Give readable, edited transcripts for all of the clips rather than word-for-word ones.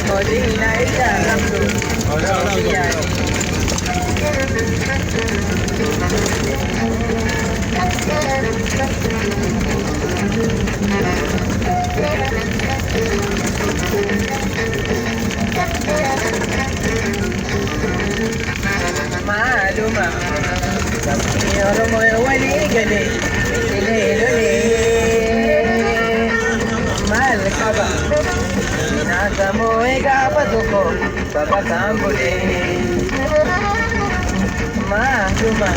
Modina ita ramlo Romiyani معلومة تبقي رمي وليقلي ليلولي malkaba na samu ega patuko baba kambule maluma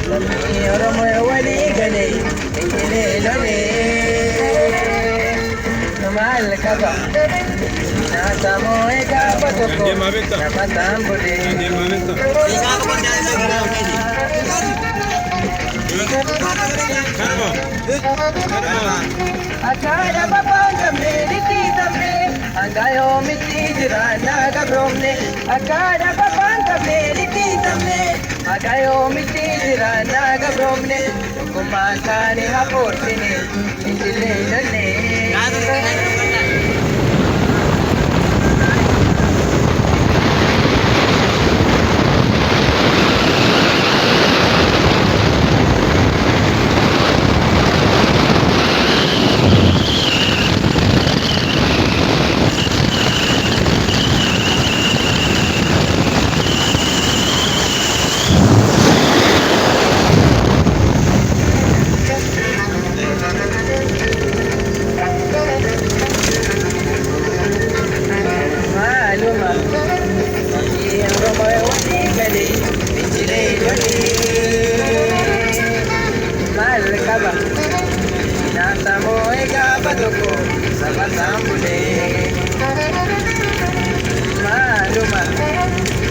lami oromo wali gale ingile lole malkaba na samu ega patuko baba kambule Akada babanga meriti tamne angayo miti jirana gabromne akada babanga meriti tamne angayo miti jirana gabromne kumakani haportine injile lane malkaba nasa mo ikapaduko sa Basambule maluma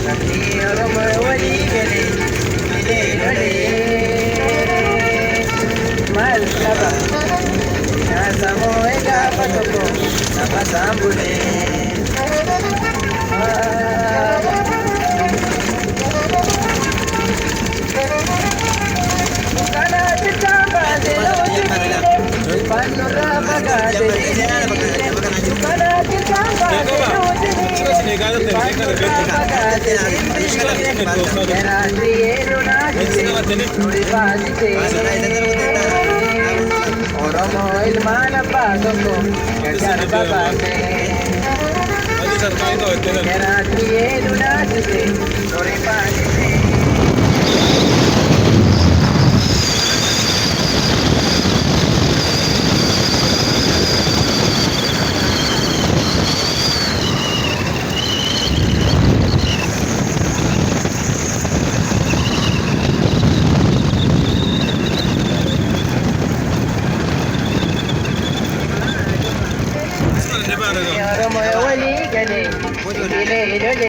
nagtiro mo waligali nililoli malkaba nasa mo ikapaduko sa Basambule Oromo ilmana pagoko gajar babate Gerati edunajite Nori pagite Oromo wali gale,